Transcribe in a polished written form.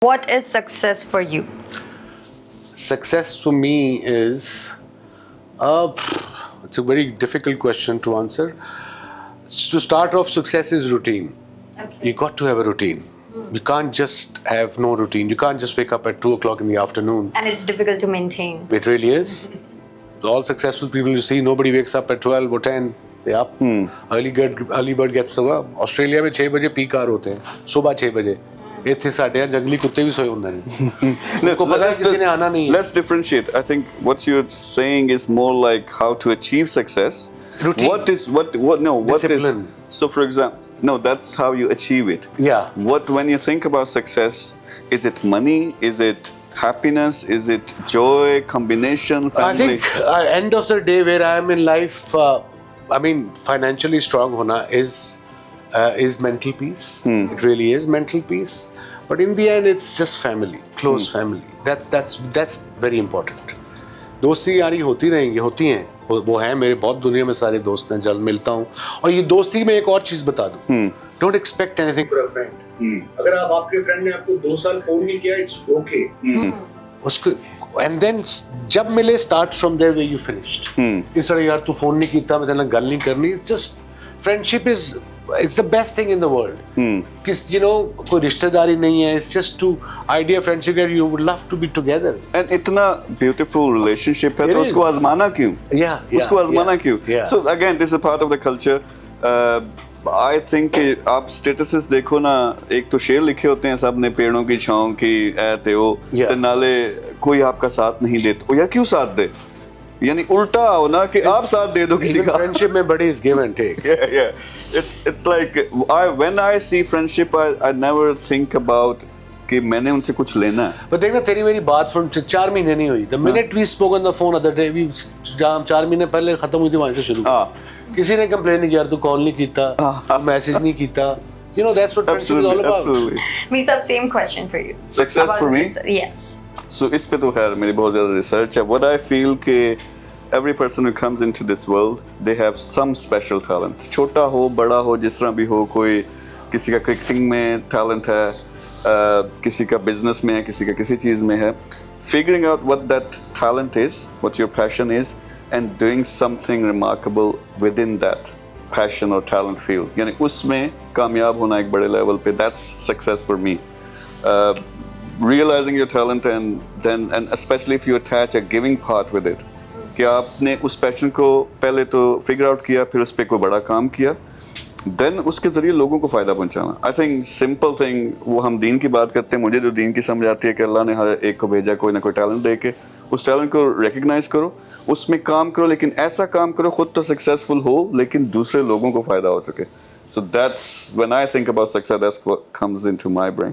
What is success for you? Success for me is, it's a very difficult question to answer. To start off, success is routine. Okay. You got to have a routine. You can't just have no routine. You can't just wake up at 2 o'clock in the afternoon. And it's difficult to maintain. It really is. All successful people you see, nobody wakes up at 12 or 10. They're up. Early bird gets the worm. Australia में 6 बजे peak hour होते हैं, सुबह 6 बजे. ਇੱਥੇ ਸਾਡੇ यहाँ जंगली कुत्ते भी सोए ਹੁੰਦੇ ने. उनको पता है किसी ने आना नहीं है. Let's differentiate. I think what you're saying is more like how to achieve success. Routine. What Discipline. is so for example, no, that's how you achieve it. Yeah. When you think about success, is it money? Is it happiness? Is it joy? Combination? Family? I think end of the day where I am in life, financially strong hona is mental peace. It really is mental peace. But in the end, it's just family, close family. That's very important. दोस्ती यारी होती रहेंगी, होती हैं. वो है मेरे बहुत दुनिया में सारे दोस्त हैं, जल्द मिलता हूँ. और ये दोस्ती में एक और चीज बता दूं. Don't expect anything for a friend. अगर आपके फ्रेंड ने आपको 2 साल फोन नहीं किया, it's okay. उसको and then जब मिले start from there where you finished. इस तरह यार तू फोन नहीं कीता, मैं तेरे ਨਾਲ ਗੱਲ ਨਹੀਂ करनी. It's just friendship is it's the best thing in the world. Because कोई रिश्तेदारी नहीं है. It's just to idea friendship where you would love to be together. And इतना beautiful relationship है तो उसको आजमाना क्यों? उसको आजमाना क्यों? So again, this is a part of the culture. I think कि आप स्टेटसेस देखो ना, एक तो शेर लिखे होते हैं सब ने, पेड़ों की छांव की ऐते हो, ते नाले कोई आपका साथ नहीं देता. यार क्यों साथ दे? यानी उल्टा हो ना कि आप साथ दे दो किसी का. Friendship में बड़ी is give and take. Yeah. It's like when I see friendship, I never think about कि मैंने उनसे कुछ लेना है. पर देखना तेरी मेरी बात सुन 4 महीने नहीं हुई. The minute we spoke on the phone other day, 4 महीने पहले खत्म हुई थी, वहाँ से शुरू. किसी ने कंप्लेन नहीं किया, तू कॉल नहीं कीता, मैसेज नहीं कीता. That's what friendship is all about. Absolutely. Meesab, same question for you. Success for me? Yes. So इस पे तो खैर मेरी बहुत ज़्यादा research है. What I feel कि every person who comes into this world, they have some special talent. छोटा हो, बड़ा हो, जिस तरह भी हो, कोई किसी का क्रिकेटिंग में talent है, किसी का business में है, किसी का किसी चीज़ में है. Figuring out what that talent is, what your passion is, and doing something remarkable within that passion or talent field. यानी उसमें कामयाब होना एक बड़े level पे, that's success for me. Realizing your talent and especially if you attach a giving part with it. कि आपने उस पैशन को पहले तो फिगर आउट किया, फिर उस पर कोई बड़ा काम किया, देन उसके ज़रिए लोगों को फ़ायदा पहुंचाना. आई थिंक सिंपल थिंग, वो हम दीन की बात करते हैं, मुझे जो दीन की समझ आती है कि अल्लाह ने हर एक को भेजा कोई ना कोई टैलेंट दे के, उस टैलेंट को रिकग्नाइज करो, उसमें काम करो, लेकिन ऐसा काम करो खुद तो सक्सेसफुल हो लेकिन दूसरे लोगों को फ़ायदा हो सके. So that's when I think about success, that's what comes into my brain.